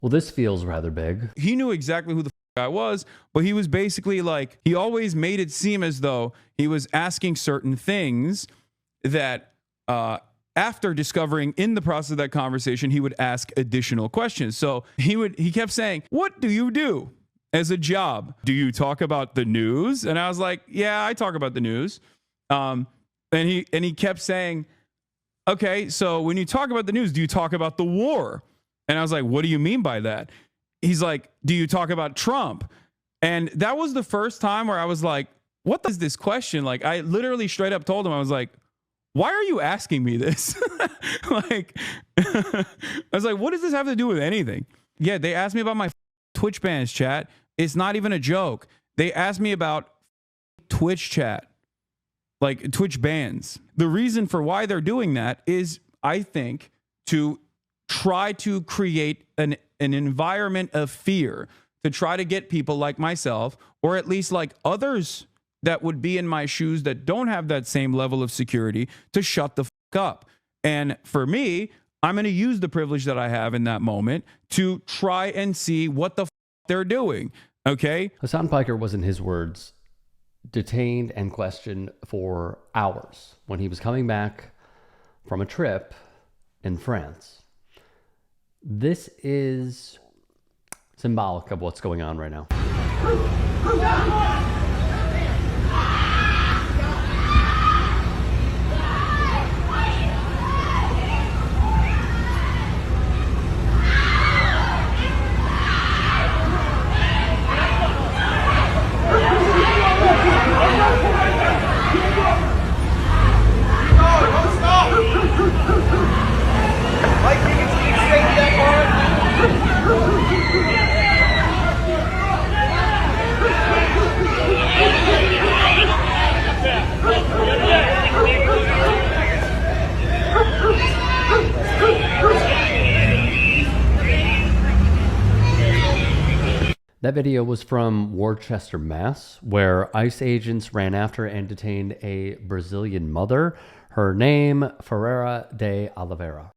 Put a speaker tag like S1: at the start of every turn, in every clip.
S1: Well, this feels rather big.
S2: He knew exactly who the guy was, but he was basically like, he always made it seem as though he was asking certain things that after discovering in the process of that conversation, he would ask additional questions. So he kept saying, "What do you do as a job? Do you talk about the news?" And I was like, "Yeah, I talk about the news." And he kept saying, "Okay, so when you talk about the news, do you talk about the war?" And I was like, "What do you mean by that?" He's like, "Do you talk about Trump?" And that was the first time where I was like, what is this question? Like, I literally straight up told him, I was like, "Why are you asking me this?" Like, I was like, what does this have to do with anything? Yeah, they asked me about my Twitch bans, chat. It's not even a joke. They asked me about Twitch chat, like Twitch bans. The reason for why they're doing that is, I think, to try to create an environment of fear, to try to get people like myself, or at least like others that would be in my shoes that don't have that same level of security, to shut the fuck up. And for me, I'm going to use the privilege that I have in that moment to try and see what the fuck they're doing. Okay?
S1: Hasan Piker was, in his words, detained and questioned for hours when he was coming back from a trip in France. This is symbolic of what's going on right now. That video was from Worcester, Mass, where ICE agents ran after and detained a Brazilian mother. Her name, Ferreira de Oliveira.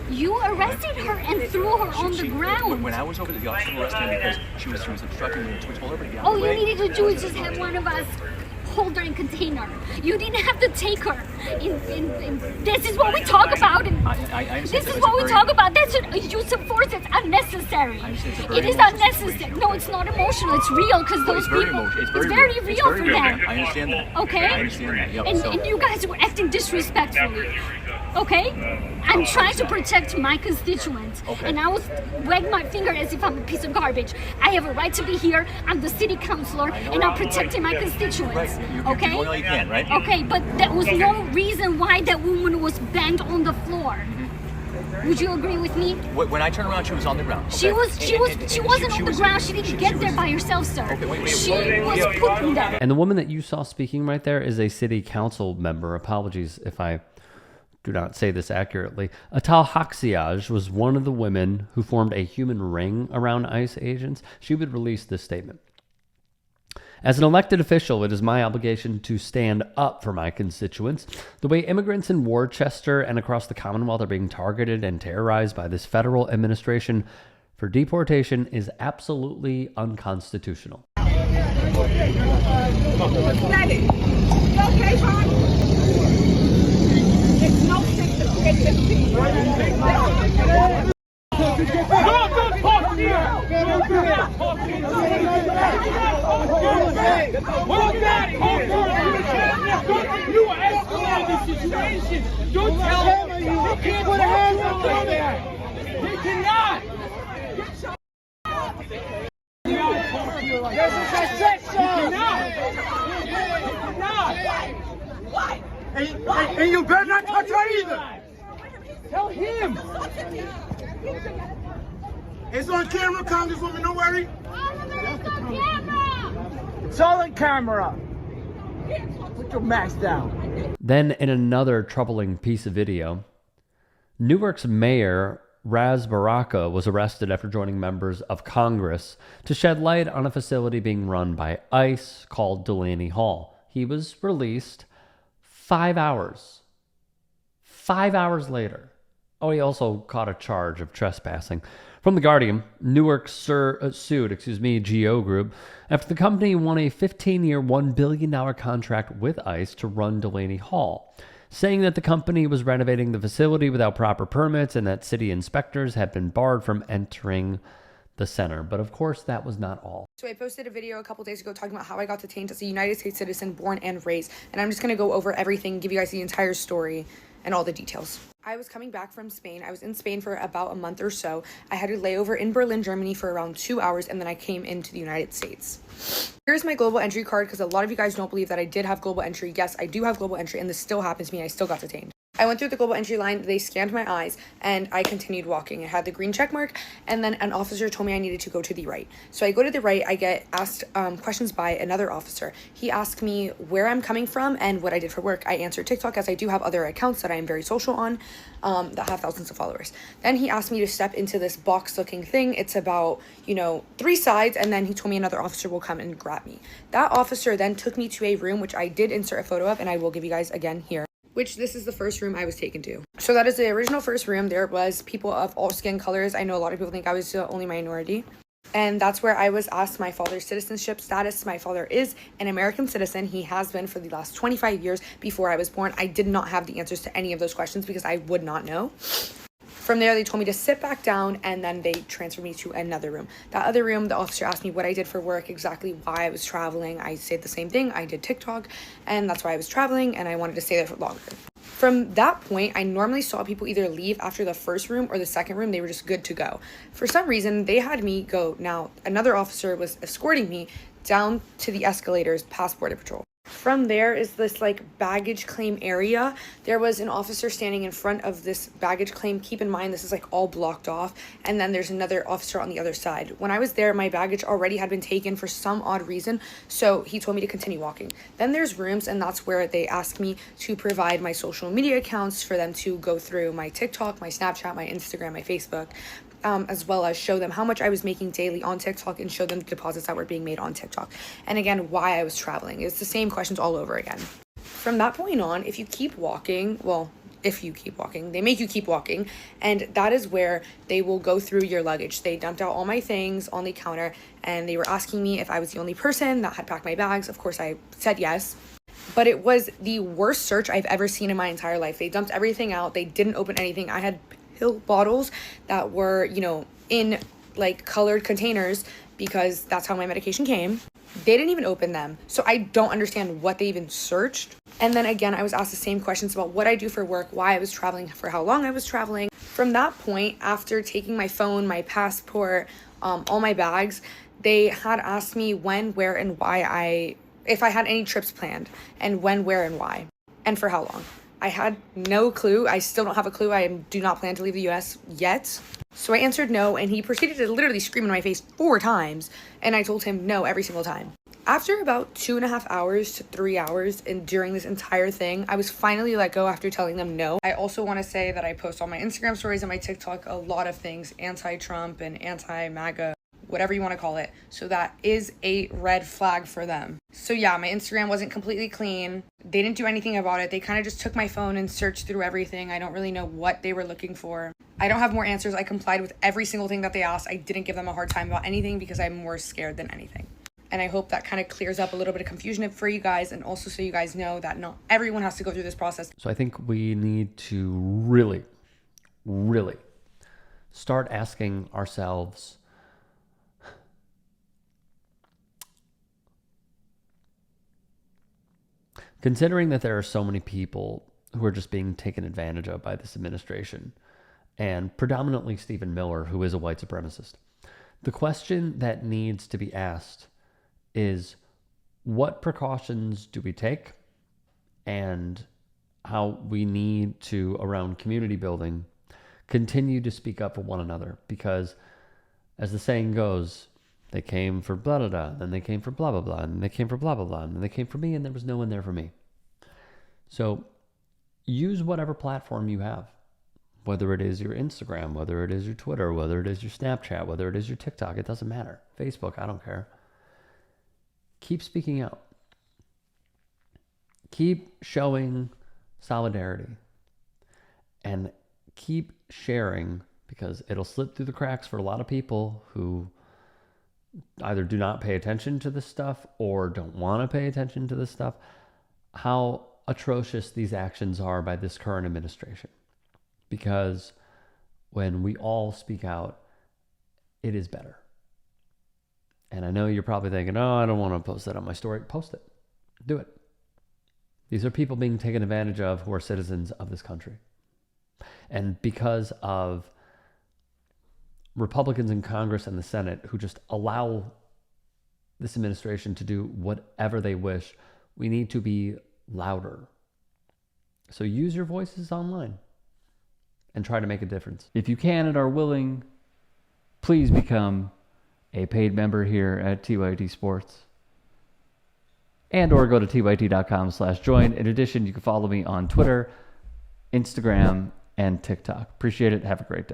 S3: You arrested her and threw her on the ground.
S4: When I was over there, the officer arrested her because she was obstructing me. We told her to get out
S3: All
S4: of the way.
S3: you needed to do is just have one of us hold her and contain her. You didn't have to take her. This is what we talk about. This is what we talk about. That's a use of force that's unnecessary. It is unnecessary. No, it's not emotional. It's real because those people. It's very real for them.
S4: I understand that.
S3: Okay?
S4: I understand that. Yep.
S3: And you guys were acting disrespectfully. Okay? I'm trying to protect my constituents.
S4: Okay.
S3: And I was wagging my finger as if I'm a piece of garbage. I have a right to be here. I'm the city councilor and I'm protecting my constituents.
S4: Right. You're
S3: Okay?
S4: doing all you can, right?
S3: Okay, but there was no reason why that woman was banged on the floor. Would you agree with me?
S4: When I turned around, she was on the ground. Okay?
S3: She wasn't on the ground. She didn't get there by herself, sir.
S4: Okay, wait.
S3: She was put there.
S1: And the woman that you saw speaking right there is a city council member. Apologies if I do not say this accurately. Atal Haxiaj was one of the women who formed a human ring around ICE agents. She would release this statement. As an elected official, it is my obligation to stand up for my constituents. The way immigrants in Worcester and across the Commonwealth are being targeted and terrorized by this federal administration for deportation is absolutely unconstitutional.
S5: You are escalating the situation. Don't tell him. You can't put a hand up there. You cannot. There's a restriction. You cannot. What? And you better not touch her either. Tell him. It's on camera, Congresswoman. Don't worry. It's all on camera. Put your mask down.
S1: Then, in another troubling piece of video, Newark's mayor, Raz Baraka, was arrested after joining members of Congress to shed light on a facility being run by ICE called Delaney Hall. He was released 5 hours. 5 hours later. Oh, he also caught a charge of trespassing. From The Guardian, Newark sued GEO Group after the company won a 15-year, $1 billion contract with ICE to run Delaney Hall, saying that the company was renovating the facility without proper permits and that city inspectors had been barred from entering the center. But of course, that was not all.
S6: So I posted a video a couple days ago talking about how I got detained as a United States citizen born and raised, and I'm just going to go over everything, give you guys the entire story and all the details. I was coming back from Spain. I was in Spain for about a month or so. I had a layover in Berlin, Germany for around 2 hours, and then I came into the United States. Here's my global entry card, because a lot of you guys don't believe that I did have global entry. Yes, I do have global entry, and this still happens to me. I still got detained. I went through the global entry line, they scanned my eyes, and I continued walking. I had the green check mark, and then an officer told me I needed to go to the right. So I go to the right, I get asked questions by another officer. He asked me where I'm coming from and what I did for work. I answered TikTok, as I do have other accounts that I am very social on that have thousands of followers. Then he asked me to step into this box looking thing. It's about, 3 sides, and then he told me another officer will come and grab me. That officer then took me to a room, which I did insert a photo of, and I will give you guys again here. Which this is the first room I was taken to. So that is the original first room. There was people of all skin colors. I know a lot of people think I was the only minority. And that's where I was asked my father's citizenship status. My father is an American citizen. He has been for the last 25 years before I was born. I did not have the answers to any of those questions because I would not know. From there, they told me to sit back down, and then they transferred me to another room. That other room, the officer asked me what I did for work, exactly why I was traveling. I said the same thing. I did TikTok, and that's why I was traveling, and I wanted to stay there for longer. From that point, I normally saw people either leave after the first room or the second room. They were just good to go. For some reason, they had me go. Now, another officer was escorting me down to the escalators past Border Patrol. From there is this baggage claim area. There was an officer standing in front of this baggage claim. Keep in mind, this is all blocked off. And then there's another officer on the other side. When I was there, my baggage already had been taken for some odd reason. So he told me to continue walking. Then there's rooms, and that's where they asked me to provide my social media accounts for them to go through my TikTok, my Snapchat, my Instagram, my Facebook. As well as show them how much I was making daily on TikTok and show them the deposits that were being made on TikTok. And again, why I was traveling. It's the same questions all over again. From that point on, if you keep walking, they make you keep walking, and that is where they will go through your luggage. They dumped out all my things on the counter, and they were asking me if I was the only person that had packed my bags. Of course, I said yes. But it was the worst search I've ever seen in my entire life. They dumped everything out. They didn't open anything. I had pill bottles that were, in colored containers because that's how my medication came. They didn't even open them. So I don't understand what they even searched. And then again, I was asked the same questions about what I do for work, why I was traveling, for how long I was traveling. From that point, after taking my phone, my passport, all my bags, they had asked me when, where, and why if I had any trips planned, and when, where, and why, and for how long. I had no clue. I still don't have a clue. I do not plan to leave the US yet. So I answered no, and he proceeded to literally scream in my face 4 times, and I told him no every single time. After about 2.5 hours to 3 hours, and during this entire thing, I was finally let go after telling them no. I also want to say that I post on my Instagram stories and my TikTok a lot of things, anti-Trump and anti-MAGA, whatever you want to call it. So that is a red flag for them. So yeah, my Instagram wasn't completely clean. They didn't do anything about it. They kind of just took my phone and searched through everything. I don't really know what they were looking for. I don't have more answers. I complied with every single thing that they asked. I didn't give them a hard time about anything because I'm more scared than anything. And I hope that kind of clears up a little bit of confusion for you guys, and also so you guys know that not everyone has to go through this process.
S1: So I think we need to really, really start asking ourselves, considering that there are so many people who are just being taken advantage of by this administration, and predominantly Stephen Miller, who is a white supremacist, the question that needs to be asked is, what precautions do we take, and how we need to, around community building, continue to speak up for one another. Because as the saying goes, they came for blah, blah, blah, then they came for blah, blah, blah, and they came for blah, blah, blah, and then they came for me, and there was no one there for me. So use whatever platform you have, whether it is your Instagram, whether it is your Twitter, whether it is your Snapchat, whether it is your TikTok, it doesn't matter. Facebook, I don't care. Keep speaking out. Keep showing solidarity, and keep sharing, because it'll slip through the cracks for a lot of people who either do not pay attention to this stuff or don't want to pay attention to this stuff, how atrocious these actions are by this current administration. Because when we all speak out, it is better. And I know you're probably thinking, oh, I don't want to post that on my story. Post it. Do it. These are people being taken advantage of who are citizens of this country. And because of Republicans in Congress and the Senate who just allow this administration to do whatever they wish, we need to be louder. So use your voices online and try to make a difference. If you can and are willing, please become a paid member here at TYT Sports. And or go to tyt.com/join. In addition, you can follow me on Twitter, Instagram, and TikTok. Appreciate it. Have a great day.